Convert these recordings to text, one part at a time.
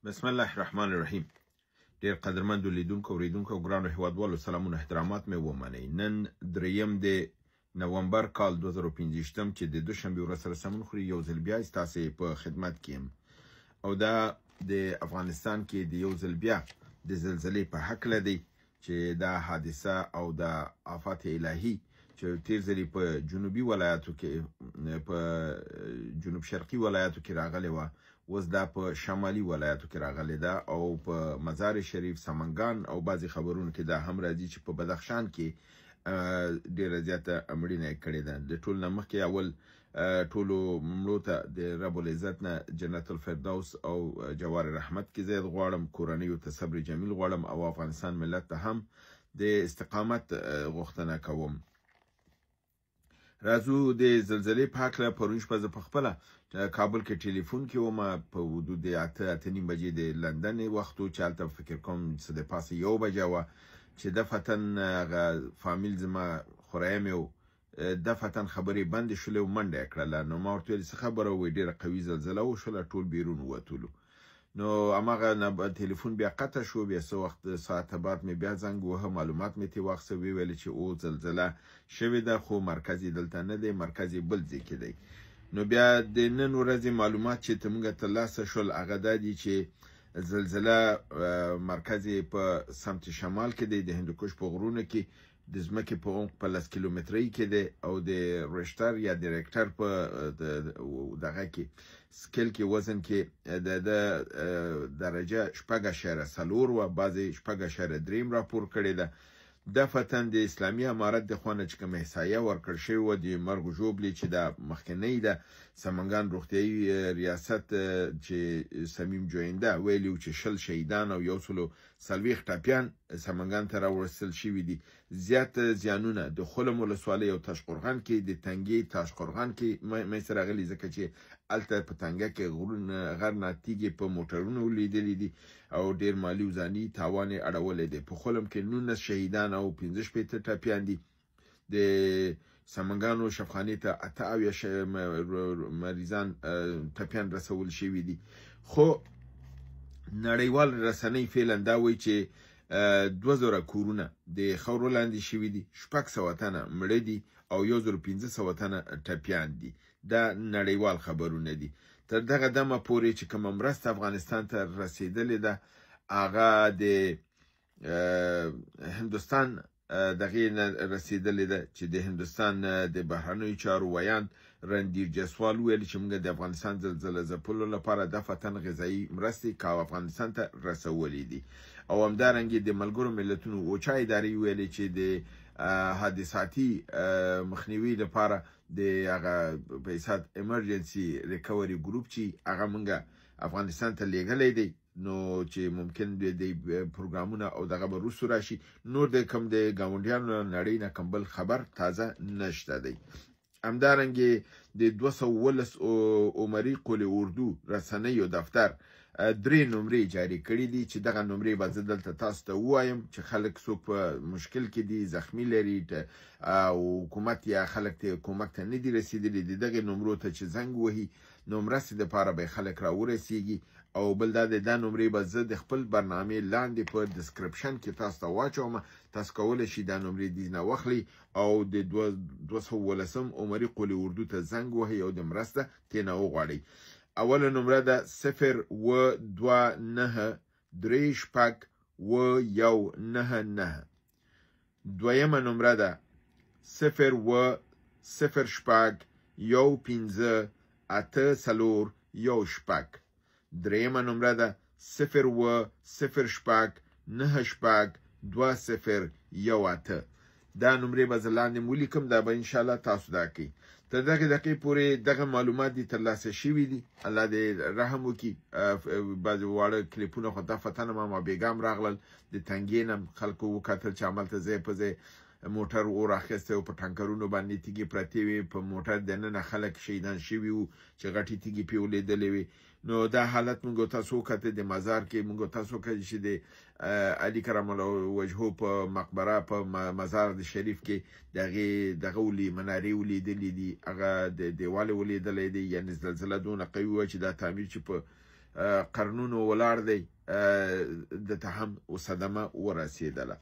بسم الله الرحمن الرحیم. ډیر قدرمنو لیدونکو او اوریدونکو ګرانو هیوادوالو سلامونه احترامات مې ومنئ. نن 3 د نومبر کال 2015 چې د دوشنبه ورځ سره سمون خوري یو ځل بیا ستاسو په خدمت کې یم او دا د افغانستان کې د یو ځل بیا د زلزلې په حق لدی چې دا حادثه او د آفات الهی چې تیر ځلې په جنوبي ولایاتو کې په جنوب شرقي ولایاتو کې راغلی و اوس دا په شمالي ولایاتو کې راغلی ده او په مزار شریف سمنګان او بعضی خبرونو کې دا هم راځي چې په بدخشان کې ډیره زیاته مړینه کړې ده. د ټول نه مخکې اول ټولو مړو ته د رب العزت نه جنت الفردوس او جوار رحمت کې زیات غواړم، کورنیو ته صبر جمیل غواړم او افغانستان ملت ته هم د استقامت غوښتنه کوم. راځو د زلزلې په هکله پرون شپه په خپله کابل کې ټلیفون کې وم په حدود 8:30 بجې د لندن وخت چې هلته فکر کوم څه د پاسه 1 بجه وه چې دفتن هغه فامیل زما خورایم یو دفتن خبرې بندې شولې او منډه یې کړله. نو ما ورته ویل څه خبره ووایي، ډېره قوي زلزله وشوله، ټول بیرون ووتلو. نو هماغه تلیفون بیا قطع شو، بیا څه وخت ساعته بعد مې بیا زنګ ووهه، معلومات مې ترې واخیسته، ویې ویل چې او زلزله شوې ده خو مرکز یې دلته نه دی، مرکز یې بل ځای کې دی. نو بیا د نن ورځې معلومات چې ته موږ ترلاسه شول هغه دا دي چې زلزله مرکز یې په سمت شمال کې دی، د هندوکش په غرونو کې د ځمکې په عمق په 10 کیلومترۍ کې دی او د ریشتر یا د ریکټر په دغه کې سکیل کې وزن کې د درجه 4.4 و بعضې 4.3 راپور کړې ده. دفتن د اسلامي امارت د خوا نه چې کومه احصایه ورکړل شوې وه د مرګ و ژوبلې چې دا مخکنۍ ده، سمنګان روغتیایي ریاست چې صمیم جوینده ویلي و چې 20 شهیدان او 140 ټپیان سمنګان ته راوړستل شوي دي. زیات زیانونه د خلم ولسوالۍ او تاشقرغان کې د تنګي تاشقرغان کې منځته راغلي ځکه چې هلته په تنګه کې غر نه تیږې په موټرونو لیدلي دي او ډیر مالي وزاني تاوان یې اړولی دی. په خلم کې 19 شهیدان او 15 ټپیان دي. د سمنګانو شفخانې ته 88 مریضان ټپیان رسول شوي دي. خو نړیوال رسنۍ فعلا دا وایي چې 2000 کورونه د خاورو لاندې شوي دي، 600 تنه مړه دي او 1500 تنه ټپیان دي. دا نړیوال خبرونه دي. تر دغه دمه پورې چې کومه مرسته افغانستان ته رسیدلې ده هغه د هندوستان دغې نه رسیدلې ده چې د هندوستان د بهرنیو چارو ویاند رندیر جسوال ویل چې موږ د افغانستان زلزله ځپلو لپاره دفتن غذایي مرستې کا افغانستان ته رسولې دي. او همدارنګه د ملګرو ملتونو اوچا ادارې ویلي چې د حادثاتي مخنیوي لپاره د هغه په حساب ایمرجنسي ریکوري ګروپ چې هغه موږ افغانستان ته لیږلی دی، نو چې ممکن د پروګرامونه او دغه به وروسته راشي. نور د کوم د ګاونډیانو نړۍ نه کوم بل خبر تازه نشته دی. همدارنګه د 212 عمري قول اردو رسنیو دفتر 3 نمرې جاری کړي دي چې دغه نمرې به زه دلته تاسو ته ووایم چې خلک څوک په مشکل کې دي، زخمی لري او حکومت یا خلک ته کومک ته نه دي رسیدلي، د دغې نمرو ته چې زنګ وهي نو مرستې دپاره به خلک راورسیږي. او بل دا د نمرې به زه د خپل برنامې لاندې په ډسکرپشن کې تاسو ته واچوم، تاسو کولی شئ دا نمرې دې نه واخلئ او د 212 عمري قول اردو ته زنګ وهئ او د مرسته ترېنه وغواړئ. اوله نمره ده 029369199. دویمه نمره ده 010158416. دریمه نمره ده 01089822018. دا نمرې به زه لاندې ولیکم، دا به انشاءالله تاسو دا کوئ. تر دغې دقیقې پورې دغه معلومات دي ترلاسه شوي دي. الله دې رحم وکړي. بعضې واړه کلیپونه خو دفتن ما بیګام راغلل، د تنګې نه خلکو وکتل چې همالته ځای په ځای موټر اور اخیستی او په ټانکرونو باندې تیږې پرتې وې، په موټر دننه خلک شهیدان شوي وو چې غټې تیږې پرې ولیدلې وې. نو دا حالت موږ تاسو وکتل د مزار کې، موږ تاسو وکتل چې د علي کرم الله وجهه په مقبره په مزار د شریف کې دغه منارې ولیدلې دي، هغه د دیوال ولیدلی دی. یعنې زلزله دونه قوي وه چې دا تعمیر چې په قرنونو ولاړ دی دته هم صدمه ورسېدله.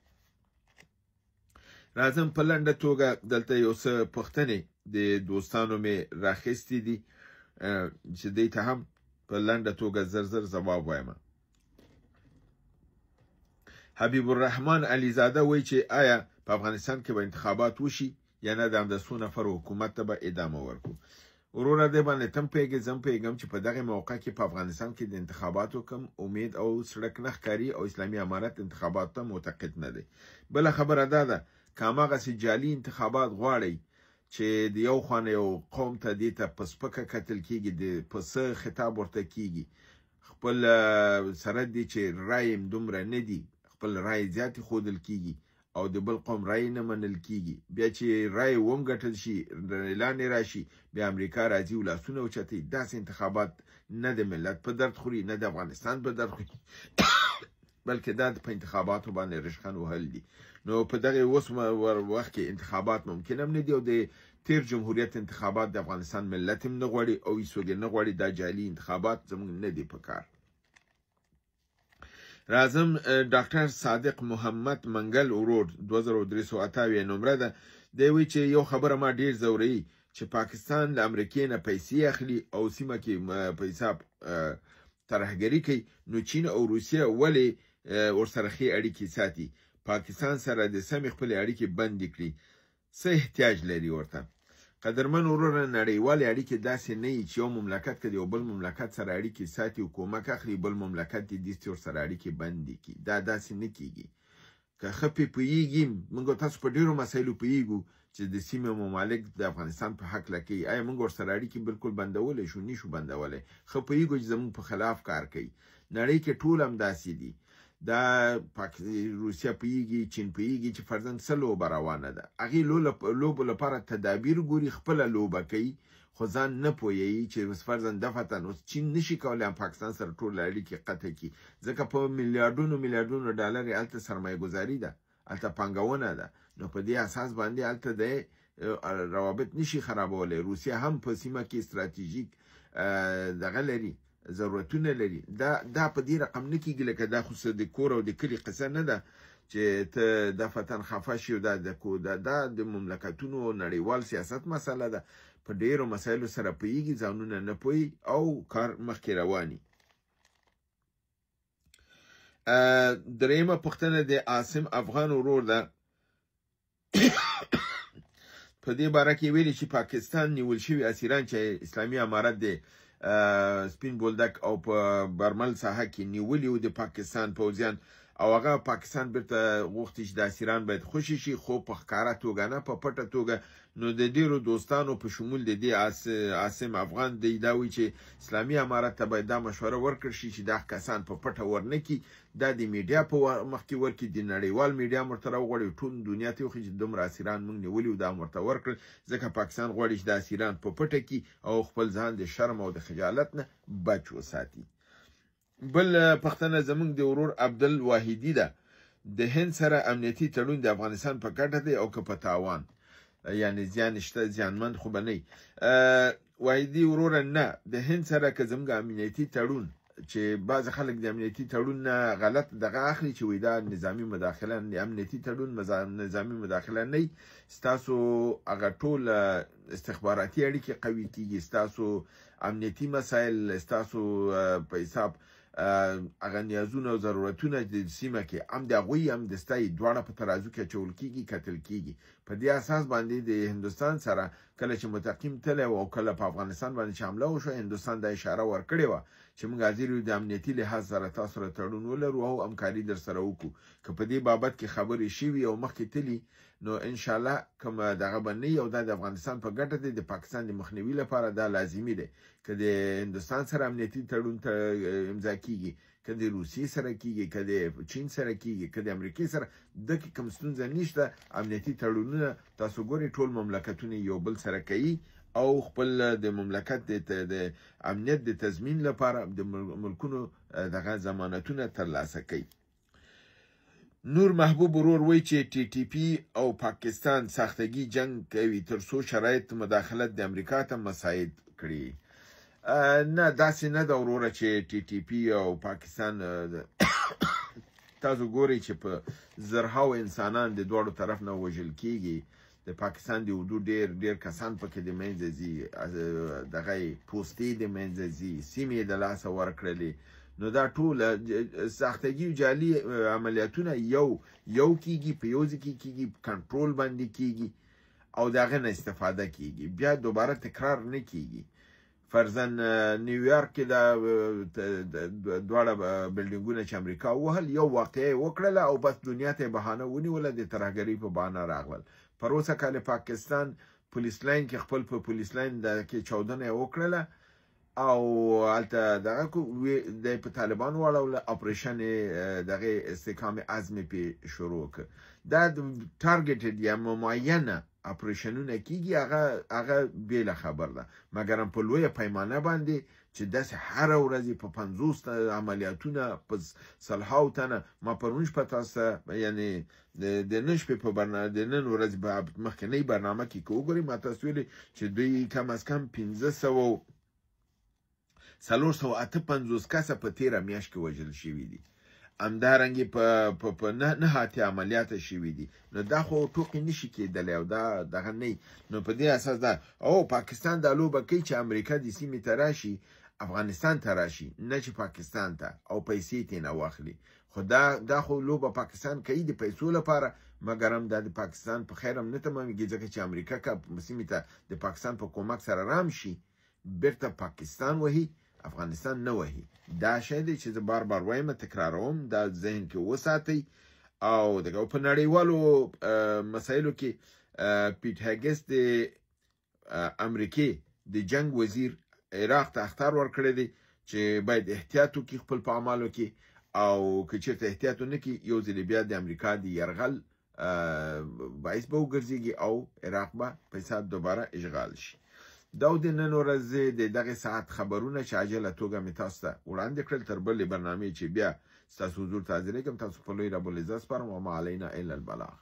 راځم په لنډه توګه دلته یو څه پوښتنې د دوستانو مې راخیستې دي چې دې ته هم په لنډه توګه زر ځواب وایم. حبیب الرحمن علیزاده وایي چې آیا په افغانستان کې به انتخابات وشي یا نه، د همداسو نفر حکومت ته به ادامه ورکړو. وروره دې باندې تم پوهېږې زه هم پوهېږم چې په دغه موقع کې په افغانستان کې د انتخاباتو کم امید او سړک نه ښکاري او اسلامي امارت انتخاباتو ته معتقد نه دی. بله خبره دا ده که هماغسې جعلي انتخابات غواړئ چې د یو خوا نه یو قوم ته دې ته په سپکه کتل کېږي، د پسه خطاب ورته کېږي، خپل سره دې چې رایې هم دومره نه دي، خپل رایې زیاتې ښودل کېږي او د بل قوم رای نه منل کیږي، بیا چې رای ومګټل شي اعلان راشي بیا امریکا راځي ولاسونه اوچتوي. داسې انتخابات نه د ملت په درد خوري نه د افغانستان په درد خوري بلکې دا په انتخاباتو باندې رشخند وهل دي. نو په دغه اوس وخت کې انتخابات ممکن هم نه دي او د تیر جمهوریت انتخابات د افغانستان ملت هم نه غواړي او هیڅوک نه غواړي. دا جعلي انتخابات زموږ نه دي په کار. راځم ډاکټر صادق محمد منګل ورور 2328 نمبر ده. دی وایي چې یو خبره ما ډیر ځوروي چې پاکستان له امریکې نه پیسې اخلي او سیمه کې په حساب ترهګري کوي، نو چین او روسیه ولې ورسره ښې اړیکې ساتي؟ پاکستان سره د سمې خپلې اړیکې بندې کړي، څه احتیاج لري ورته؟ قدرمن وروره نړیوالې اړیکې داسې نه وي چې یو مملکت که د یو بل مملکت سره اړیکې ساتي او کومک اخلي، بل مملکت دې داسې ورسره اړیکې بندې کړي. دا داسې نه کیږي. که ښه پې پوهېږي، موږ تاسو په ډېرو مسایلو پوهېږو چې د سیمې ممالک د افغانستان په هکله کوي. آیا موږ ورسره اړیکې بلکل بندولی شو؟ نشو بندولی. ښه پوهېږو چې زموږ په خلاف کار کوي. نړۍ کې ټول همداسې دي. دا روسیه پوهېږي، چین پوهېږي چې فرضاً څه لوبه روانه ده، هغې لوبو لپاره تدابیر ګوري، خپله لوبه کوي، خو ځان نه پوهېږي چې فرضاً دفعتاً اوس چین نشي کولی پاکستان سره ټول اړیکې قطع کړي، ځکه په میلیارډونو ډالر هلته سرمایه گذاري ده، هلته پانګونه ده. نو په دې اساس باندې هلته د روابط نشي خرابولی. روسیه هم په سیمه کې استراتیژیک دغه لري، ضرورتونه لري. دا په دې رقم نه کېږي لکه دا خو د کور او د کلي قصه نه ده چې ته دفعتاً خفه شي. دا د مملکتونو نړیوال سیاست مسله ده. په ډېرو مسایلو سره پوهېږي، ځانونه نه پوهي او کار مخکې رواني. درېیمه پوښتنه د عاصم افغان ورور ده. په دې باره کې ویلي چې پاکستان نیول شوي اسیران چې اسلامي امارت د سپین بولدک او په برمل ساحه کې نیولي و د پاکستان پوځیان، او هغه پاکستان بیرته غوښتي چې د اسیران باید خوشي شي، خو په ښکاره توګه نه، په پټه توګه. نو د ډېرو دوستانو په شمول د دې عاصم افغان دی دا وایي چې اسلامي امارت ته باید دا مشوره ورکړل شي چې دا کسان په پټه ورنه کړي، دا د میډیا په مخ کې ورکړي، د نړیوال میډیا ورته راوغواړي، ټول دنیا ته وښیي چې دومره اسیران موږ نیولي و، دا ورته ورکړل، ځکه پاکستان غواړي چې د اسیران په پټه کړي او خپل ځان د شرم او د خجالت نه بچ وساتي. بل پښتنه زمونږ د ورور عبدالواحدي ده. د هند سره امنیتي تړون د افغانستان په ګټه دی او که په تاوان؟ یعنی زیان شته، زیانمند خو به نه وي. واحدي وروره نه، د هند سره که زموږ امنیتي تړون چې بعض خلک د امنیتي تړون نه غلط دغه اخلي چې وایي دا نظامي مداخله، امنیتي تړون نظامي مداخله نه وي. ستاسو هغه ټول استخباراتي اړیکې قوي کېږي، ستاسو امنیتي مسایل، ستاسو په حساب هغه نیازونه او ضرورتونه د سیمه کې هم د هغوی هم د ستایي دواړه په ترازو کې اچول کېږي، کتل کېږي. په دې اساس باندې د هندوستان سره کله چې متقیم تللی او کله په افغانستان باندې چې حمله وشوه، هندوستان دا اشاره ورکړې وه چې موږ حاضر یو د امنیتي لحاظ سره تاسو سره تړون ولرو او همکاري در سره وکړو. که په دې بابت کې خبرې شوي او مخکې تلي، نو انشاءالله کوم دغه به نه وي او دا د افغانستان په ګټه دی. د پاکستان د مخنیوي لپاره دا لازمي دی. که د هندوستان سره امنیتي تړون ته امضا کېږي، که د روسیې سره کېږي، که د چین سره کېږي، که د امریکې سره، دغه کوم ستونزه نشته. امنیتي تړونونه تاسو ګورئ ټول مملکتونه یو بل سره کوي او خپل د مملکت د امنیت د تضمین لپاره د ملکونو دغه ضمانتونه ترلاسه کوي. نور محبوب ورور وایي چې ټي ټي پی او پاکستان ساختګي جنگ کوي تر څو شرایط مداخلت د امریکا ته مساعد کړي. نه داسې نه ده وروره چې ټي ټي پی او پاکستان تاسو ګورئ چې په زرهاو انسانان د دواړو طرف نه وژل کیږي. د پاکستان د حدود ډیر کسان پکې د منځه ځي، دغه پوستې د منځه ځي، سیمې د لاسه ورکړلې. نو دا ټول ساختګي جعلي عملیاتونه یو کیږي، په یو ځای کیږي، کنټرول باندې کیږي او د هغه نه استفاده کیږي، بیا دوباره تکرار نه کیږي. فرضاً نیویارک کې د دواړه بلډینګونه چې امریکا وهل یو واقعه وکړله او بس دنیا ته بهانه ونیوله، د ترهګرۍ په بهانه راغلل. پر اوسه کال پاکستان پولیس لاین کې خپل په پولیس لاین د کې چاودنه وکړله او هلته دغه د په طالبان واړوله، اپریشن دغه استحکام عزم پې شروع کړ. دا ټارګټډ یا معینه اپریشنونه کیږي، هغه بیله خبر ده، مګر په لویه پیمانه باندې چې داسې هر ورځ په 50 عملیاتونه په سلهاو تنه. ما پرون شپه تاسو یعنی د نن شپې په برنامه د نن ورځ په مخکنی برنامه کې وګورئ، ما تاسو ویلي چې دوی کم از کم 458 کسه په تیره میاشت کې وژل شوي دي. همدارنګې په نه اتیا عملیات شوي دي. نو دا خو ټوکې نشي کېدلی او دا دغه نه. نو په دې اساس دا او پاکستان دا لوبه کوي چې امریکا د سیمې ته راشي، افغانستان ته راشي، نه چې پاکستان ته، او پیسې ترې نه واخلي. خو دا خو لوبه پاکستان کوي د پیسو لپاره، مګر هم دا د پاکستان په خیر هم نه تمامېږي، ځکه چې امریکا که سیمې ته د پاکستان په کومک سره رام شي، بیرته پاکستان وهي، افغانستان نه وهي. دا شی دی چې زه بار بار وایم، تکراروم، دا ذهن کې وساتئ. او دغه په نړیوالو مسایلو کې پیټ هیګس د امریکې د جنگ وزیر عراق ته اخطار ورکړی دی چې باید احتیاط وکړي خپل په اعمالو کې، او که چېرته احتیاط ونه کړي یو ځل بیا د امریکا د یرغل باعث به وګرځېږي او عراق به په حساب دوباره اشغال شي. دا د نن ورځې د دغه ساعت خبرونه چې عاجله توګه مې تاسو ته وړاندې کړل. تر بلې برنامې چې بیا ستاسو حضور ته حاضرېږم، تاسو په لوی رب العزت سپارم. وما علینا الا البلاغ.